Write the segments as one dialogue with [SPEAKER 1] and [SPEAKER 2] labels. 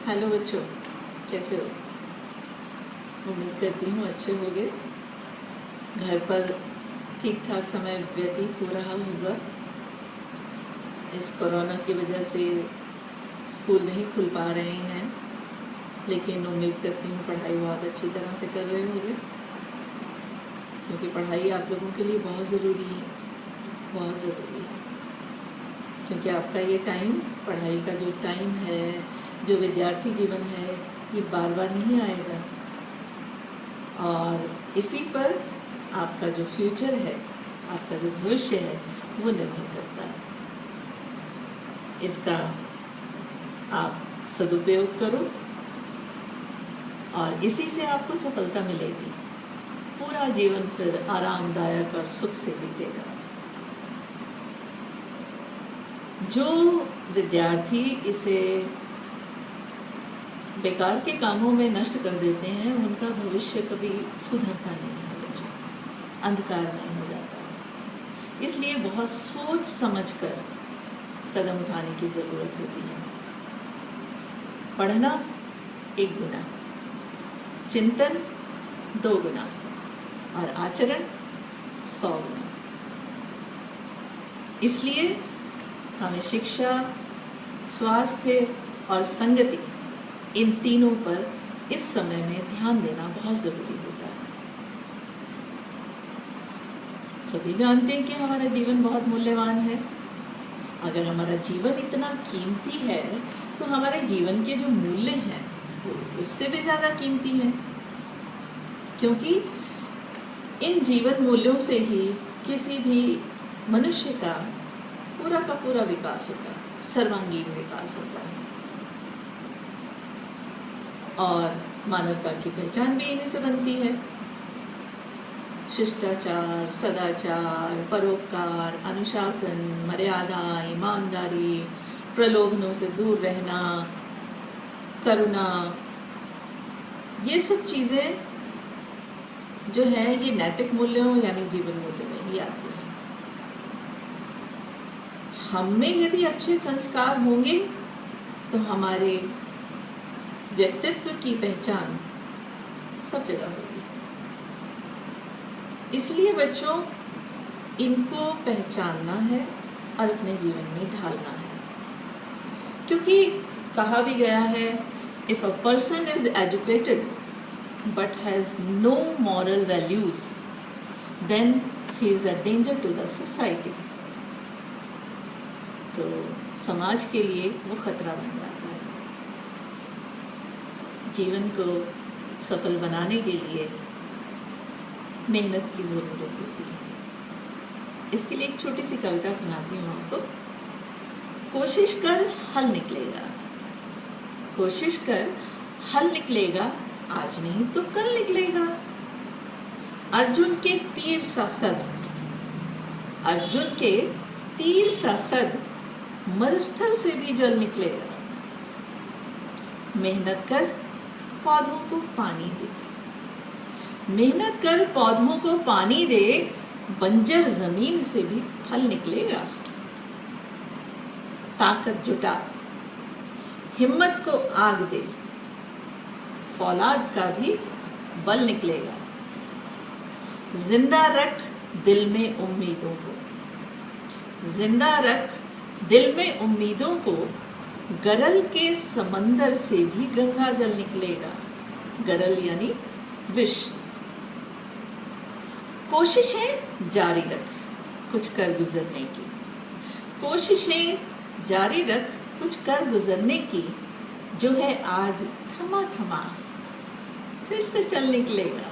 [SPEAKER 1] Hello बच्चों, कैसे हो? उम्मीद करती हूँ अच्छे होगे। घर पर ठीक ठाक समय व्यतीत हो रहा होगा। इस कोरोना की वजह से स्कूल नहीं खुल पा रहे हैं, लेकिन उम्मीद करती हूँ पढ़ाई बहुत अच्छी तरह से कर रहे होंगे, क्योंकि पढ़ाई आप लोगों के लिए बहुत ज़रूरी है, बहुत ज़रूरी है। क्योंकि आपका ये टाइम, पढ़ाई का जो टाइम है, जो विद्यार्थी जीवन है, ये बार बार नहीं आएगा, और इसी पर आपका जो फ्यूचर है, आपका जो भविष्य है, वो निर्भर करता है। इसका आप सदुपयोग करो और इसी से आपको सफलता मिलेगी। पूरा जीवन फिर आरामदायक और सुख से बीतेगा। जो विद्यार्थी इसे बेकार के कामों में नष्ट कर देते हैं, उनका भविष्य कभी सुधरता नहीं है बच्चों, अंधकारमय हो जाता है। इसलिए बहुत सोच समझकर कदम उठाने की ज़रूरत होती है। पढ़ना 1 गुना, चिंतन 2 गुना और आचरण 100 गुना। इसलिए हमें शिक्षा, स्वास्थ्य और संगति, इन तीनों पर इस समय में ध्यान देना बहुत ज़रूरी होता है। सभी जानते हैं कि हमारा जीवन बहुत मूल्यवान है। अगर हमारा जीवन इतना कीमती है, तो हमारे जीवन के जो मूल्य हैं उससे भी ज़्यादा कीमती हैं, क्योंकि इन जीवन मूल्यों से ही किसी भी मनुष्य का पूरा विकास होता है, सर्वांगीण विकास होता है, और मानवता की पहचान भी इन्हीं से बनती है। शिष्टाचार, सदाचार, परोपकार, अनुशासन, मर्यादा, ईमानदारी, प्रलोभनों से दूर रहना, करुणा, ये सब चीज़ें जो है, ये नैतिक मूल्यों यानी जीवन मूल्यों में ही आती हैं। हम में यदि अच्छे संस्कार होंगे तो हमारे व्यक्तित्व की पहचान सब जगह होगी। इसलिए बच्चों, इनको पहचानना है और अपने जीवन में ढालना है, क्योंकि कहा भी गया है, if a person is educated but has no moral values, then he is a danger to the society. तो समाज के लिए वो खतरा बन जाता है। जीवन को सफल बनाने के लिए मेहनत की ज़रूरत होती है। इसके लिए एक छोटी सी कविता सुनाती हूँ आपको। कोशिश कर हल निकलेगा, कोशिश कर हल निकलेगा, आज नहीं तो कल निकलेगा। अर्जुन के तीर सा सद, अर्जुन के तीर सा सद, मरुस्थल से भी जल निकलेगा। मेहनत कर पौधों को पानी दे, मेहनत कर पौधों को पानी दे, बंजर जमीन से भी फल निकलेगा। ताकत जुटा, हिम्मत को आग दे, फौलाद का भी बल निकलेगा। जिंदा रख दिल में उम्मीदों को, जिंदा रख दिल में उम्मीदों को, गरल के समंदर से भी गंगा जल निकलेगा। गरल यानी विष। कोशिशें जारी रख कुछ कर गुजरने की, कोशिशें जारी रख कुछ कर गुजरने की, जो है आज थमा थमा फिर से चल निकलेगा।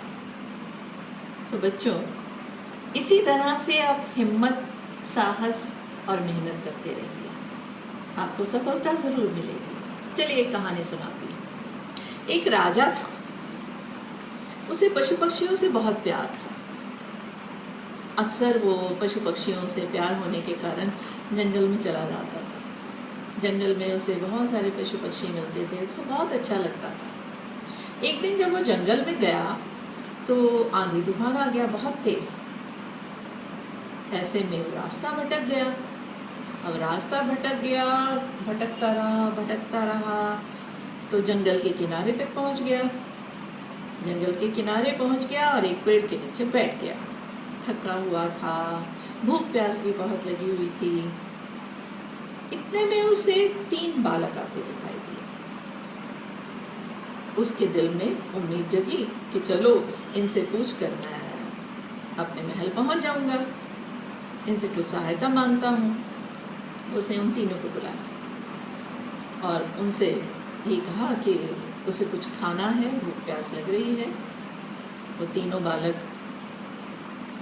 [SPEAKER 1] तो बच्चों, इसी तरह से आप हिम्मत, साहस और मेहनत करते रहिए, आपको सफलता जरूर मिलेगी। चलिए एक कहानी सुनाती हूँ। एक राजा था, उसे पशु पक्षियों से बहुत प्यार था। अक्सर वो पशु पक्षियों से प्यार होने के कारण जंगल में चला जाता था। जंगल में उसे बहुत सारे पशु पक्षी मिलते थे, उसे बहुत अच्छा लगता था। एक दिन जब वो जंगल में गया तो आंधी तूफान आ गया, बहुत तेज। ऐसे में वो रास्ता भटक गया। अब रास्ता भटक गया, भटकता रहा, तो जंगल के किनारे तक पहुंच गया। जंगल के किनारे पहुंच गया और एक पेड़ के नीचे बैठ गया। थका हुआ था, भूख प्यास भी बहुत लगी हुई थी। इतने में उसे 3 बालक आते दिखाई दिए। उसके दिल में उम्मीद जगी कि चलो इनसे पूछ कर मैं अपने महल पहुंच जाऊंगा, इनसे कुछ सहायता मांगता हूँ। उसने उन तीनों को बुलाया और उनसे ये कहा कि उसे कुछ खाना है, भूख प्यास लग रही है। वो तीनों बालक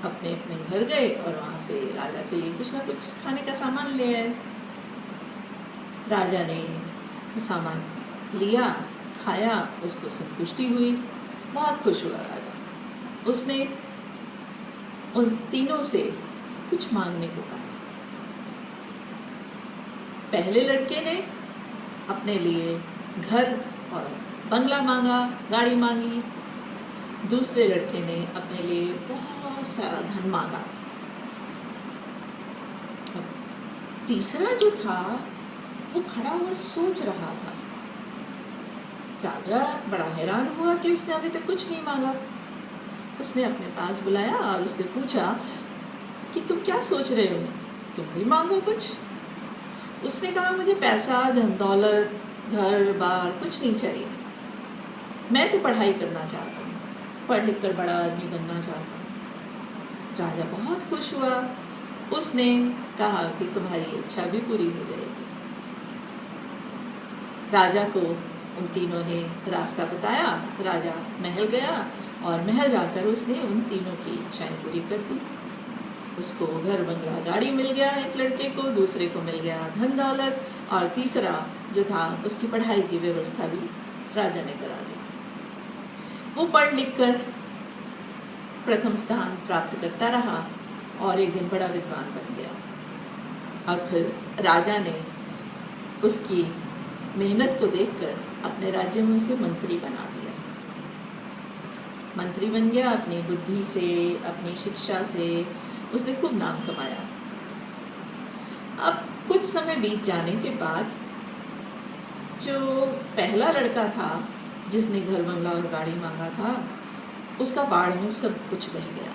[SPEAKER 1] अपने अपने घर गए और वहाँ से राजा के लिए कुछ ना कुछ खाने का सामान ले आए। राजा ने सामान लिया, खाया, उसको संतुष्टि हुई, बहुत खुश हुआ राजा। उसने उन तीनों से कुछ मांगने को कहा। पहले लड़के ने अपने लिए घर और बंगला मांगा, गाड़ी मांगी। दूसरे लड़के ने अपने लिए बहुत सारा धन मांगा। तीसरा जो था वो खड़ा हुआ सोच रहा था। राजा बड़ा हैरान हुआ कि उसने अभी तक कुछ नहीं मांगा। उसने अपने पास बुलाया और उससे पूछा कि तुम क्या सोच रहे हो, तुम भी मांगो कुछ। उसने कहा मुझे पैसा, धन दौलत, घर बार कुछ नहीं चाहिए। मैं तो पढ़ाई करना चाहता हूँ, पढ़ लिख कर बड़ा आदमी बनना चाहता हूँ। राजा बहुत खुश हुआ। उसने कहा कि तुम्हारी इच्छा भी पूरी हो जाएगी। राजा को उन तीनों ने रास्ता बताया। राजा महल गया और महल जाकर उसने उन तीनों की इच्छाएं पूरी कर दी। उसको घर बंगला गाड़ी मिल गया, एक लड़के को, दूसरे को मिल गया धन दौलत, और तीसरा जो था उसकी पढ़ाई की व्यवस्था भी राजा ने करा दी। वो पढ़ लिख कर प्रथम स्थान प्राप्त करता रहा और एक दिन बड़ा विद्वान बन गया। और फिर राजा ने उसकी मेहनत को देखकर अपने राज्य में उसे मंत्री बना दिया। मंत्री बन गया। अपनी बुद्धि से, अपनी शिक्षा से उसने खूब नाम कमाया। अब कुछ समय बीत जाने के बाद जो पहला लड़का था जिसने घर बंगला और गाड़ी मांगा था, उसका बाढ़ में सब कुछ बह गया।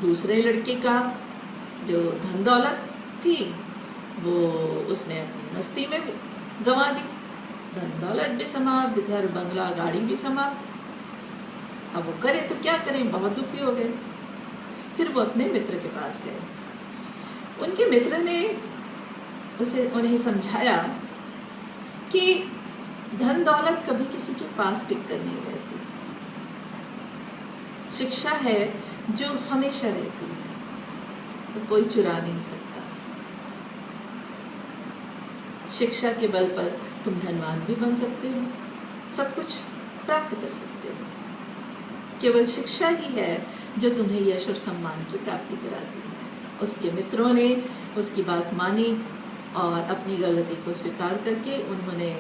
[SPEAKER 1] दूसरे लड़के का जो धन दौलत थी वो उसने अपनी मस्ती में गंवा दी। धन दौलत भी समाप्त, घर बंगला गाड़ी भी समाप्त। अब वो करे तो क्या करें, बहुत दुखी हो गए। फिर वो अपने मित्र के पास गए। उनके मित्र ने उन्हें समझाया कि धन दौलत कभी किसी के पास टिक कर नहीं रहती। शिक्षा है जो हमेशा रहती है, वो कोई चुरा नहीं सकता। शिक्षा के बल पर तुम धनवान भी बन सकते हो, सब कुछ प्राप्त कर सकते हो। केवल शिक्षा ही है जो तुम्हें यश और सम्मान की प्राप्ति कराती है। उसके मित्रों ने उसकी बात मानी और अपनी गलती को स्वीकार करके उन्होंने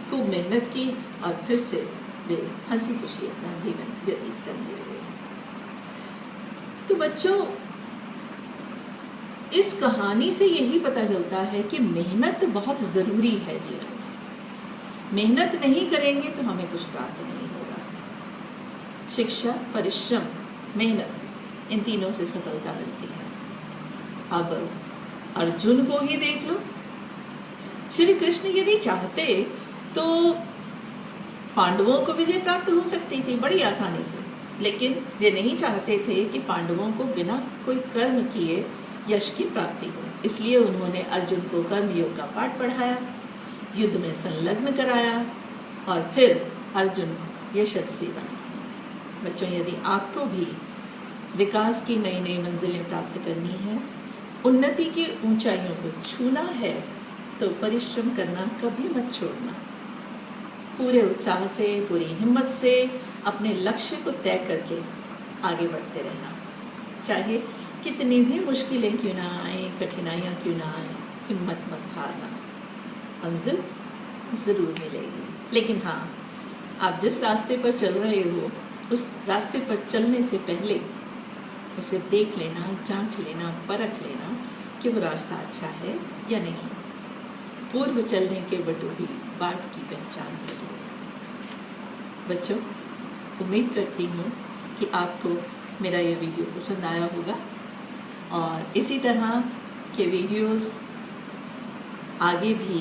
[SPEAKER 1] खूब मेहनत की और फिर से वे हंसी खुशी अपना जीवन व्यतीत करने लगे। तो बच्चों, इस कहानी से यही पता चलता है कि मेहनत बहुत ज़रूरी है जीवन में। मेहनत नहीं करेंगे तो हमें कुछ प्राप्त नहीं होगा। शिक्षा, परिश्रम, मेहनत, इन तीनों से सफलता मिलती है। अब अर्जुन को ही देख लो। श्री कृष्ण यदि चाहते तो पांडवों को विजय प्राप्त हो सकती थी बड़ी आसानी से, लेकिन वे नहीं चाहते थे कि पांडवों को बिना कोई कर्म किए यश की प्राप्ति हो। इसलिए उन्होंने अर्जुन को कर्मयोग का पाठ पढ़ाया, युद्ध में संलग्न कराया और फिर अर्जुन यशस्वी बना। बच्चों, यदि आपको भी विकास की नई नई मंजिलें प्राप्त करनी है, उन्नति की ऊंचाइयों को छूना है, तो परिश्रम करना कभी मत छोड़ना। पूरे उत्साह से, पूरी हिम्मत से अपने लक्ष्य को तय करके आगे बढ़ते रहना। चाहे कितनी भी मुश्किलें क्यों ना आए, कठिनाइयाँ क्यों ना आए, हिम्मत मत हारना। मंजिल ज़रूर मिलेगी। लेकिन हाँ, आप जिस रास्ते पर चल रहे हो उस रास्ते पर चलने से पहले उसे देख लेना, जांच लेना, परख लेना कि वो रास्ता अच्छा है या नहीं। पूर्व चलने के बटोही बाट की पहचान करिए। बच्चों, उम्मीद करती हूँ कि आपको मेरा ये वीडियो पसंद आया होगा और इसी तरह के वीडियोस आगे भी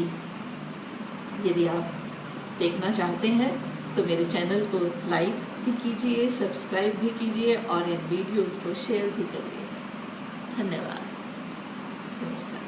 [SPEAKER 1] यदि आप देखना चाहते हैं तो मेरे चैनल को लाइक भी कीजिए, सब्सक्राइब भी कीजिए और इन वीडियोस को शेयर भी करिए। धन्यवाद। नमस्कार।